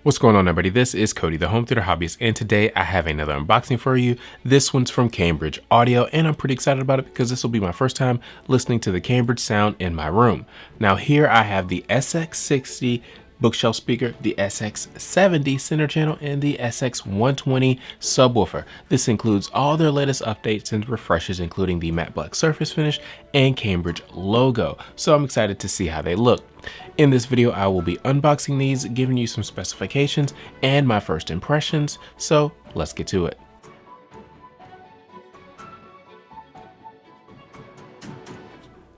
What's going on, everybody? This is Cody, the home theater hobbyist, and today I have another unboxing for you. This one's from Cambridge Audio, and I'm pretty excited about it because this will be my first time listening to the Cambridge sound in my room. Now here I have the SX60 bookshelf speaker, the SX70 center channel, and the SX120 subwoofer. This includes all their latest updates and refreshes, including the matte black surface finish and Cambridge logo. So I'm excited to see how they look. In this video, I will be unboxing these, giving you some specifications and my first impressions. So let's get to it.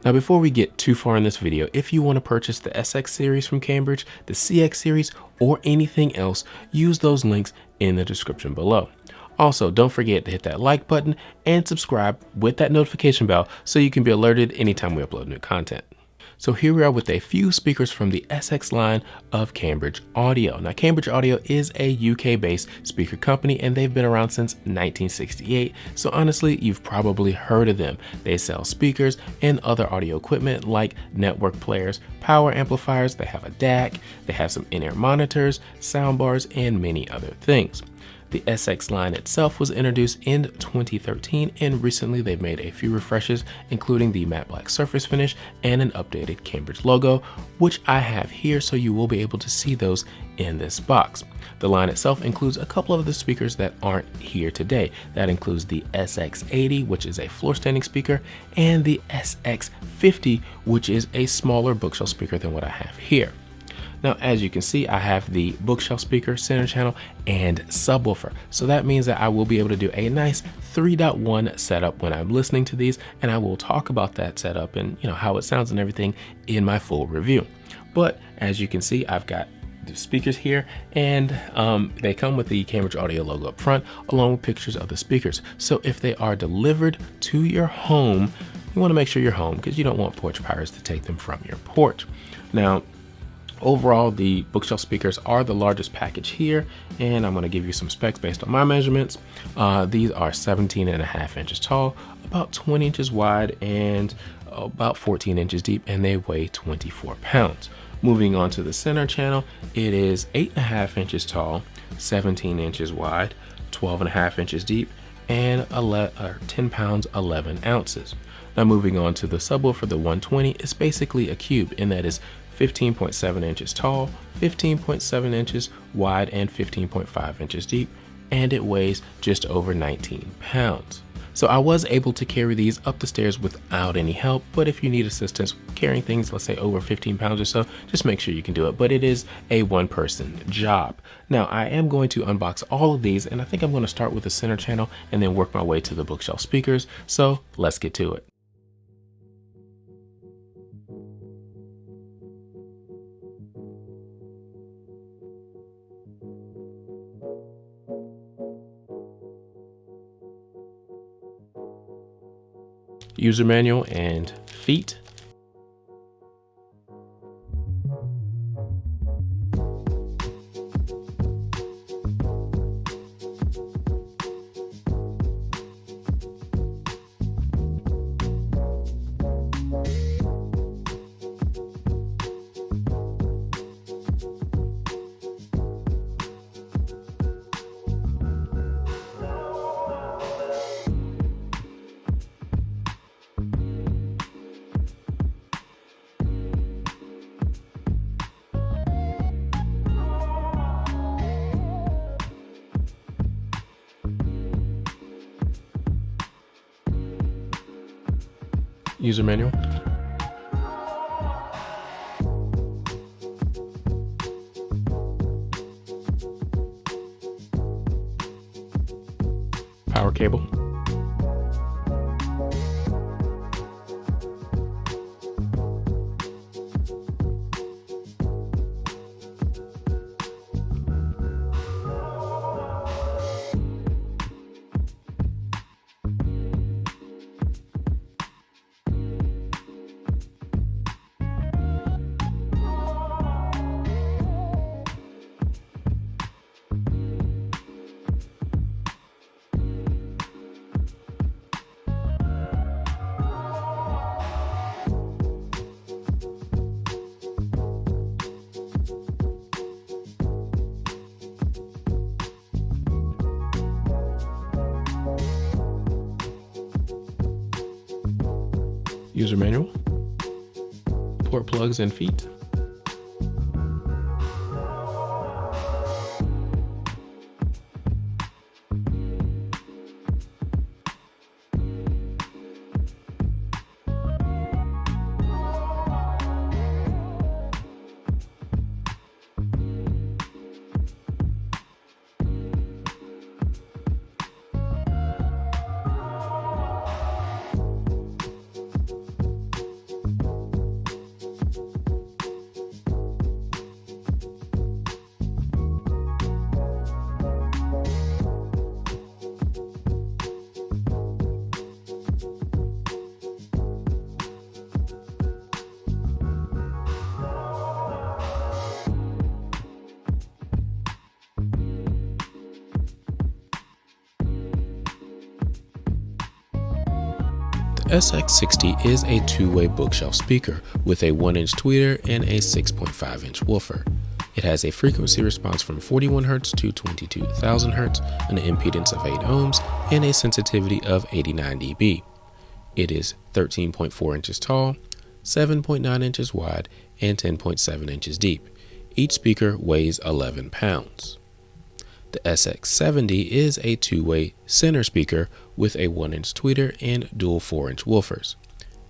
Now, before we get too far in this video, if you want to purchase the SX series from Cambridge, the CX series, or anything else, use those links in the description below. Also, don't forget to hit that like button and subscribe with that notification bell so you can be alerted anytime we upload new content. So here we are with a few speakers from the SX line of Cambridge Audio. Now, Cambridge Audio is a UK-based speaker company, and they've been around since 1968. So honestly, you've probably heard of them. They sell speakers and other audio equipment like network players, power amplifiers, they have a DAC, they have some in-ear monitors, sound bars, and many other things. The SX line itself was introduced in 2013, and recently they've made a few refreshes, including the matte black surface finish and an updated Cambridge logo, which I have here, so you will be able to see those in this box. The line itself includes a couple of the speakers that aren't here today. That includes the SX80, which is a floor standing speaker, and the SX50, which is a smaller bookshelf speaker than what I have here. Now, as you can see, I have the bookshelf speaker, center channel, and subwoofer. So that means that I will be able to do a nice 3.1 setup when I'm listening to these, and I will talk about that setup and how it sounds and everything in my full review. But as you can see, I've got the speakers here, and they come with the Cambridge Audio logo up front, along with pictures of the speakers. So if they are delivered to your home, you want to make sure you're home because you don't want porch pirates to take them from your porch. Now, overall, the bookshelf speakers are the largest package here, and I'm going to give you some specs based on my measurements. These are 17.5 inches tall, about 20 inches wide, and about 14 inches deep, and they weigh 24 pounds. Moving on to the center channel, it is 8.5 inches tall, 17 inches wide, 12.5 inches deep, and 10 pounds, 11 ounces. Now moving on to the subwoofer, the 120 is basically a cube, and that is 15.7 inches tall, 15.7 inches wide, and 15.5 inches deep, and it weighs just over 19 pounds. So I was able to carry these up the stairs without any help, but if you need assistance carrying things, let's say over 15 pounds or so, just make sure you can do it. But it is a one-person job. Now, I am going to unbox all of these, and I think I'm going to start with the center channel and then work my way to the bookshelf speakers. So let's get to it. User manual and feet. User manual. Power cable. User manual, port plugs and feet, The SX60 is a two-way bookshelf speaker with a 1-inch tweeter and a 6.5-inch woofer. It has a frequency response from 41 Hz to 22,000 Hz, an impedance of 8 ohms, and a sensitivity of 89 dB. It is 13.4 inches tall, 7.9 inches wide, and 10.7 inches deep. Each speaker weighs 11 pounds. The SX70 is a two-way center speaker with a 1-inch tweeter and dual 4-inch woofers.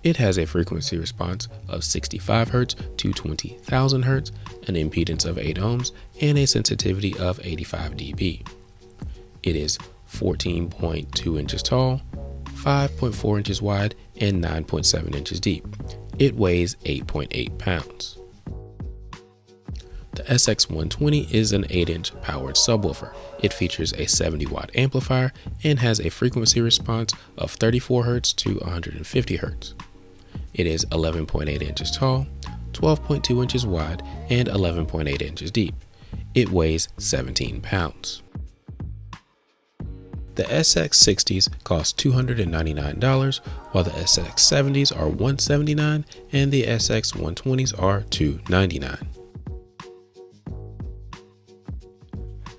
It has a frequency response of 65 Hz to 20,000 Hz, an impedance of 8 ohms, and a sensitivity of 85 dB. It is 14.2 inches tall, 5.4 inches wide, and 9.7 inches deep. It weighs 8.8 pounds. The SX120 is an 8-inch powered subwoofer. It features a 70-watt amplifier and has a frequency response of 34 Hz to 150 Hz. It is 11.8 inches tall, 12.2 inches wide, and 11.8 inches deep. It weighs 17 pounds. The SX60s cost $299, while the SX70s are $179 and the SX120s are $299.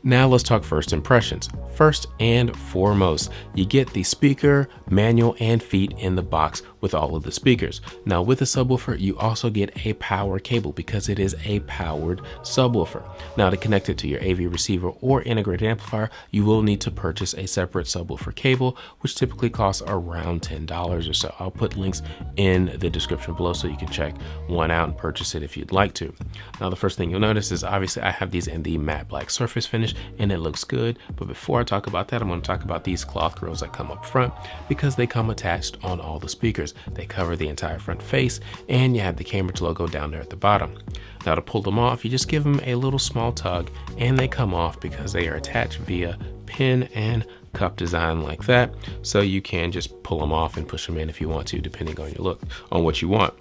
Now let's talk first impressions. First and foremost, you get the speaker, manual, and feet in the box with all of the speakers. Now with the subwoofer, you also get a power cable because it is a powered subwoofer. Now to connect it to your AV receiver or integrated amplifier, you will need to purchase a separate subwoofer cable, which typically costs around $10 or so. I'll put links in the description below so you can check one out and purchase it if you'd like to. Now the first thing you'll notice is obviously I have these in the matte black surface finish and it looks good, but before I talk about that, I'm going to talk about these cloth grills that come up front because they come attached on all the speakers. They cover the entire front face and you have the Cambridge logo down there at the bottom. Now to pull them off, you just give them a little small tug and they come off because they are attached via pin and cup design like that. So you can just pull them off and push them in if you want to, depending on your look, on what you want.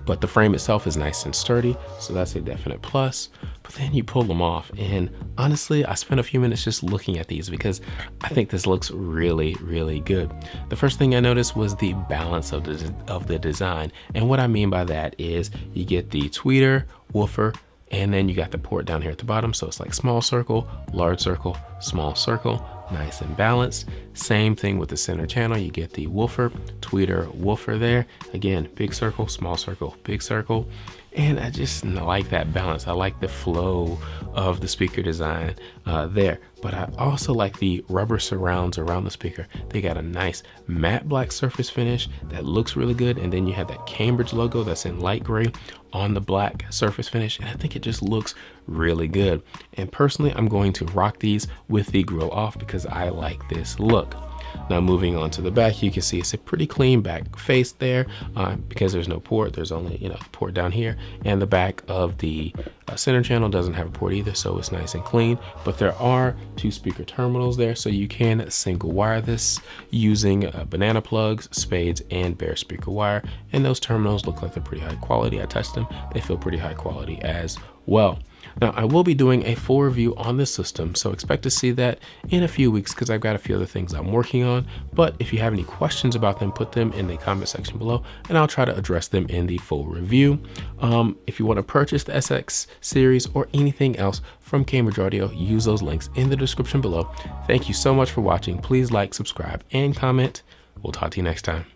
But the frame itself is nice and sturdy, so that's a definite plus. But then you pull them off, and honestly, I spent a few minutes just looking at these because I think this looks really, really good. The first thing I noticed was the balance of the design, and what I mean by that is you get the tweeter, woofer, and then you got the port down here at the bottom, so it's like small circle, large circle, small circle, nice and balanced. Same thing with the center channel. You get the woofer, tweeter, woofer there. Again, big circle, big circle. And I just like that balance. I like the flow of the speaker design there. But I also like the rubber surrounds around the speaker. They got a nice matte black surface finish that looks really good. And then you have that Cambridge logo that's in light gray on the black surface finish. And I think it just looks really good. And personally, I'm going to rock these with the grill off because I like this look. Now moving on to the back, you can see it's a pretty clean back face there because there's no port. There's only the port down here, and the back of the center channel doesn't have a port either, so it's nice and clean. But there are two speaker terminals there, so you can single wire this using banana plugs, spades, and bare speaker wire. And those terminals look like they're pretty high quality. I touched them; they feel pretty high quality as well. Now, I will be doing a full review on this system, so expect to see that in a few weeks because I've got a few other things I'm working on. But if you have any questions about them, put them in the comment section below, and I'll try to address them in the full review. If you want to purchase the SX series or anything else from Cambridge Audio, use those links in the description below. Thank you so much for watching. Please like, subscribe, and comment. We'll talk to you next time.